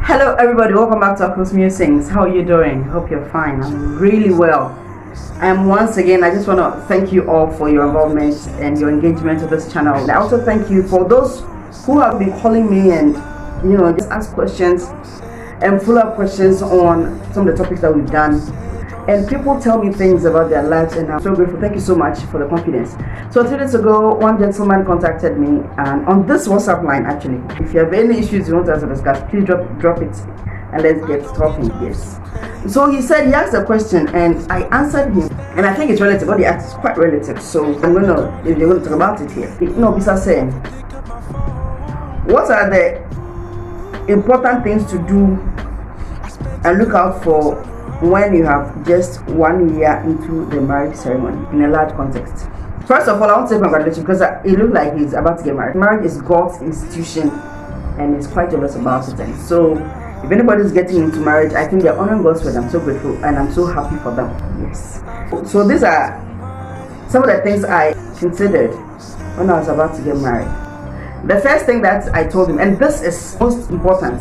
Hello everybody, welcome back to Aku's Musings. How are you doing? Hope you're fine. I'm really well. And once again, I just want to thank you all for your involvement and your engagement with this channel. And I also thank you for those who have been calling me and just ask questions and follow-up questions on some of the topics that we've done. And people tell me things about their lives, and I'm so grateful. Thank you so much for the confidence. So 2 days ago, one gentleman contacted me, and on this WhatsApp line, actually, if you have any issues you want us to discuss, please drop it and let's get talking. Yes. So he said, he asked a question and I answered him, and I think it's relative. What he asked is quite relative, so I'm gonna, if you're going to talk about it here. Bisa saying, what are the important things to do and look out for when you have just 1 year into the marriage ceremony in a large context? First of all, I want to say congratulations, because it looks like he's about to get married. Marriage is God's institution and he's quite jealous about it. And so if anybody's getting into marriage, I think they're honoring God's word. I'm so grateful and I'm so happy for them. Yes. So these are some of the things I considered when I was about to get married. The first thing that I told him, and this is most important,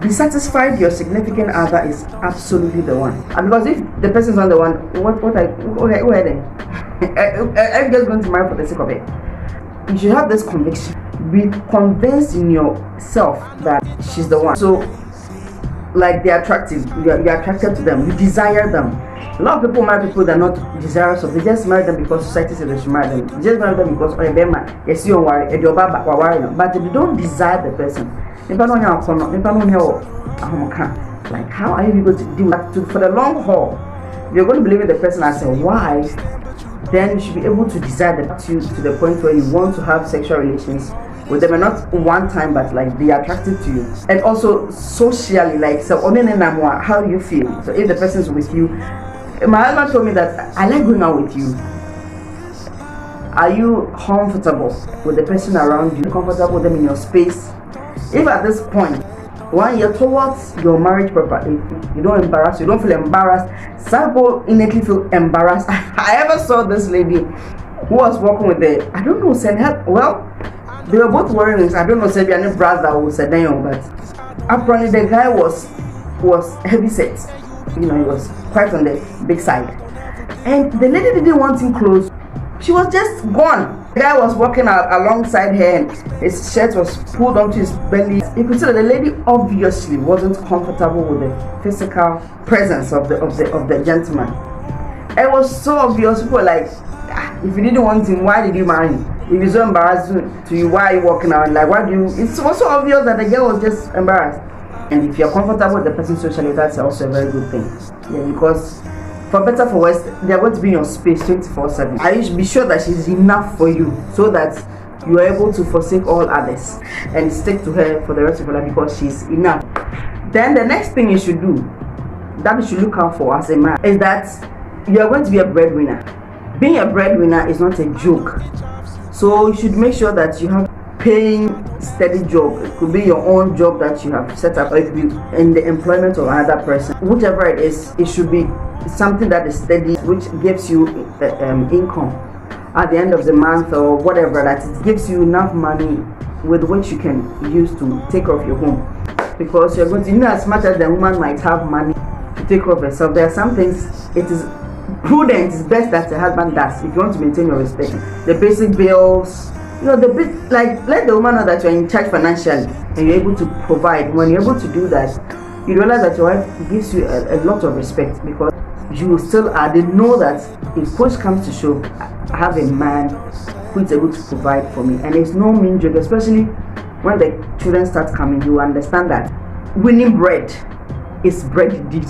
be satisfied your significant other is absolutely the one. And because if the person's not the one, go ahead then. I'm just going to marry for the sake of it. You should have this conviction. Be convinced in yourself that she's the one. So, like, they're attractive, you're attracted to them, you desire them. A lot of people marry people that are not desirous of. They just marry them because society says they should marry them. They just marry them because but they don't desire the person. Like, how are you going to do that? For the long haul, you're going to believe in the person as a wife, then you should be able to desire them to the point where you want to have sexual relations with them, and not one time, but like they are attracted to you. And also socially, like, so how do you feel? So if the person is with you, my husband told me that I like going out with you. Are you comfortable with the person around you? Comfortable with them in your space? If at this point, 1 year towards your marriage proper, you don't embarrass, you don't feel embarrassed. Some people innately feel embarrassed. I ever saw this lady who was walking with the, I don't know, well, they were both wearing rings. I don't know, say any brother who said that, but apparently the guy was heavy set. He was quite on the big side. And the lady didn't want him close. She was just gone. The guy was walking alongside her and his shirt was pulled onto his belly. You could see that the lady obviously wasn't comfortable with the physical presence of the gentleman. It was so obvious. People were like, if you didn't want him, why did you marry him? If he's so embarrassing to you, why are you walking around? Like, why do you? It was so obvious that the girl was just embarrassed. And if you're comfortable with the person socially, that's also a very good thing. Yeah, because for better for worse, they're going to be in your space 24/7. I should be sure that she's enough for you, so that you are able to forsake all others and stick to her for the rest of your life because she's enough. Then the next thing you should do, that you should look out for as a man, is that you are going to be a breadwinner. Being a breadwinner is not a joke. So you should make sure that you have paying steady job. It could be your own job that you have set up, or it could be in the employment of another person. Whichever it is, it should be something that is steady, which gives you income at the end of the month or whatever, that it gives you enough money with which you can use to take care of your home. Because you're going to, as much as the woman might have money to take care of herself, there are some things it is prudent, it's best that the husband does if you want to maintain your respect. The basic bills, let the woman know that you're in charge financially and you're able to provide. When you're able to do that, you realize that your wife gives you a lot of respect, because you still are. They know that if push comes to shove, I have a man who is able to provide for me, and it's no mean joke. Especially when the children start coming, you understand that winning bread is bread indeed.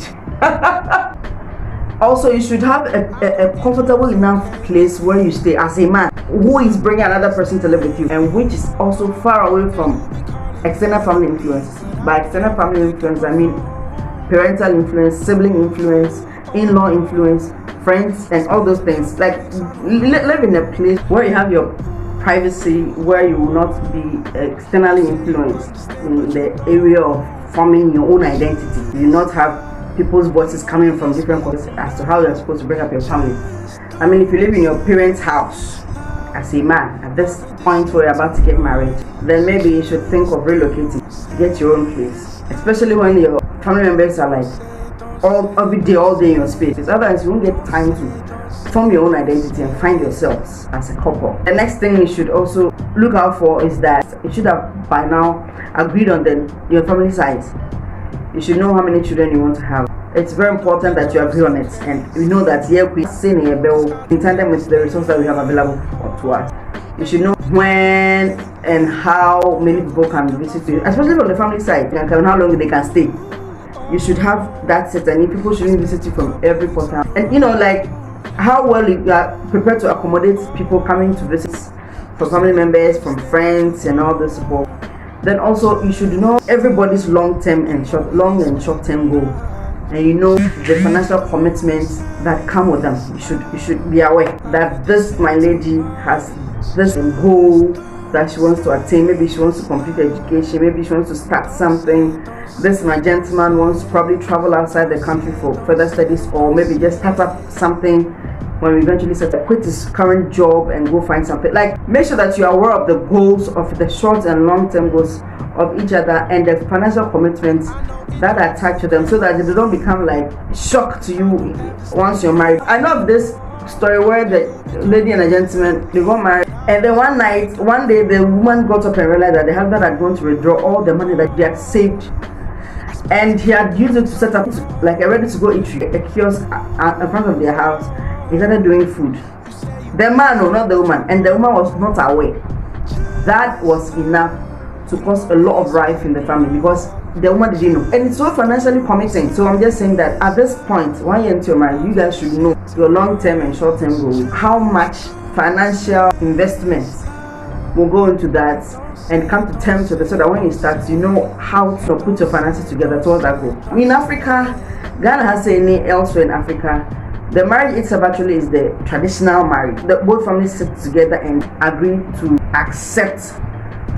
Also, you should have a comfortable enough place where you stay as a man who is bringing another person to live with you, and which is also far away from external family influence. By external family influence, I mean parental influence, sibling influence, in-law influence, friends, and all those things. Like, live in a place where you have your privacy, where you will not be externally influenced in the area of forming your own identity. You do not have people's voices coming from different countries as to how you're supposed to bring up your family. I mean, if you live in your parents' house as a man at this point where you're about to get married, then maybe you should think of relocating, get your own place. especially when your family members are like every day, all day in your space. Otherwise, you won't get time to form your own identity and find yourselves as a couple. The next thing you should also look out for is that you should have by now agreed on your family size. You should know how many children you want to have. It's very important that you agree on it, and you know that we sing a bell in tandem with the resources that we have available to us. You should know when and how many people can visit you, especially from the family side, and how long they can stay. You should have that set, and people shouldn't visit you from every quarter. And like how well you are prepared to accommodate people coming to visit, from family members, from friends, and all the support. Then also you should know everybody's long and short-term goal, and the financial commitments that come with them. You should be aware that this my lady has this goal that she wants to attain. Maybe she wants to complete education, maybe she wants to start something. This my gentleman wants to probably travel outside the country for further studies, or maybe just start up something when we eventually quit his current job and go find something. Like, make sure that you are aware of the goals, of the short and long-term goals of each other, and the financial commitments that are attached to them, so that they don't become like shock to you once you're married. I know of this story where the lady and a gentleman, they got married, and then one day the woman got up and realized that the husband had gone to withdraw all the money that they had saved, and he had used it to set up like a ready to go eatery, a kiosk in front of their house. He started doing food. The man, or not the woman, and the woman was not aware. That was enough to cause a lot of rife in the family, because the woman didn't know. And it's so financially committing. So I'm just saying that at this point, 1 year into your marriage, you guys should know your long-term and short-term goals, how much financial investments will go into that, and come to terms with it, so that when you start, you know how to put your finances together towards that goal. In Africa, Ghana has any elsewhere in Africa, the marriage itself actually is the traditional marriage. Both families sit together and agree to accept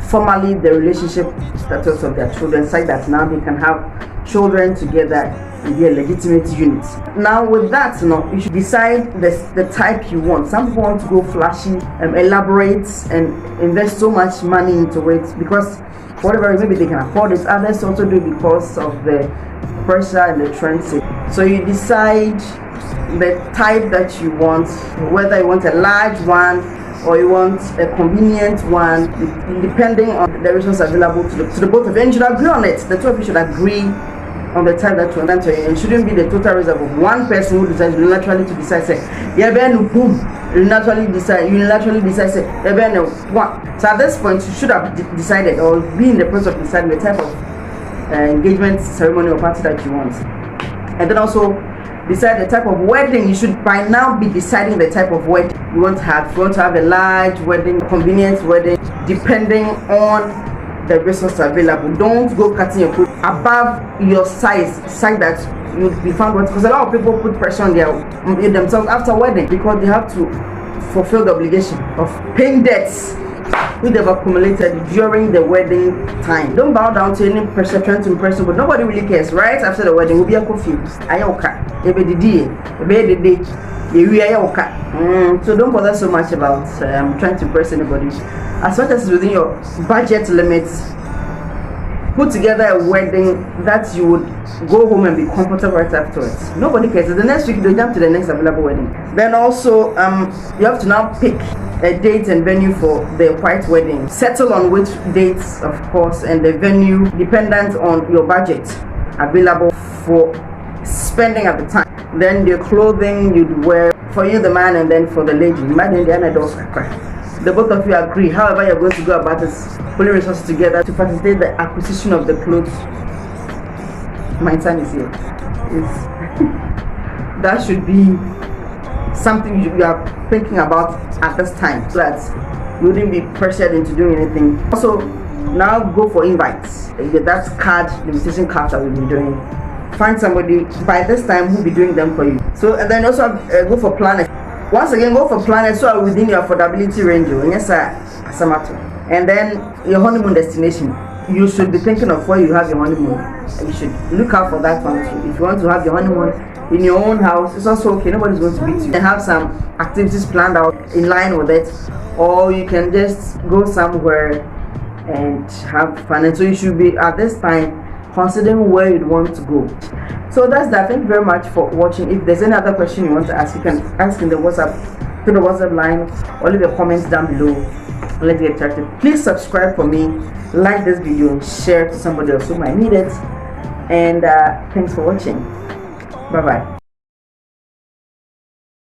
formally the relationship status of their children, such that now they can have children together and be a legitimate unit. Now with that, you should decide the type you want. Some people want to go flashy, elaborate, and invest so much money into it because whatever, maybe they can afford it. Others also do because of the pressure and the trend. So you decide the type that you want, whether you want a large one or you want a convenient one, depending on the resources available to the both of you. And you should agree on it. The two of you should agree on the type that you want to, and it shouldn't be the total result of one person who decides unilaterally to decide, say, yeah, ben, boom, unilaterally decide, say, yeah, ben, one. So at this point, you should have decided, or be in the process of deciding the type of engagement ceremony or party that you want. And then also decide the type of wedding. You should by now be deciding the type of wedding you want to have. If you want to have a large wedding, convenient wedding, depending on the resources available. Don't go cutting your food above your size that you'll be found, because a lot of people put pressure on themselves after wedding, because they have to fulfill the obligation of paying debts which they've accumulated during the wedding time. Don't bow down to any pressure trying to impress you, but nobody really cares. Right after the wedding, will be a coffee. So don't bother so much about trying to impress anybody. As much as it's within your budget limits, put together a wedding that you would go home and be comfortable right afterwards. Nobody cares. The next week they jump to the next available wedding. Then also you have to now pick a date and venue for the white wedding. Settle on which dates, of course, and the venue dependent on your budget available for spending at the time. Then the clothing you'd wear for you, the man, and then for the lady. Imagine the both of you agree. However, you're going to go about this, pulling resources together to facilitate the acquisition of the clothes. My son is here. That should be something you are thinking about at this time, so that you wouldn't be pressured into doing anything. Also, now go for invites. That's the invitation cards that we'll be doing. Find somebody by this time who'll be doing them for you. So, and then also go for planners. Once again, go for planners who are within your affordability range. Yes, sir. And then your honeymoon destination. You should be thinking of where you have your honeymoon. You should look out for that one too. If you want to have your honeymoon in your own house, it's also okay. Nobody's going to beat you. And have some activities planned out in line with it, or you can just go somewhere and have fun. And so you should be at this time considering where you'd want to go. So that's that. Thank you very much for watching. If there's any other question you want to ask, you can ask in the WhatsApp, through the WhatsApp line, or leave your comments down below. Let's get interactive. Please subscribe for me, like this video, and share it to somebody else who might need it. And thanks for watching. Bye bye.